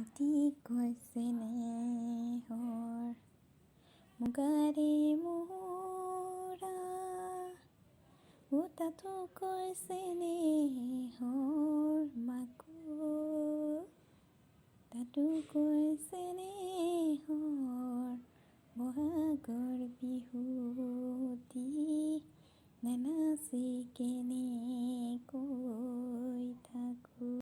অতিকৈ চেনেহৰ মুগাৰে মোৰা তাতোকৈ চেনেহৰ মাকো তাতোকৈ চেনেহৰ বহাগৰ বিহুতি নানাচি কেনেকৈ থাকোঁ।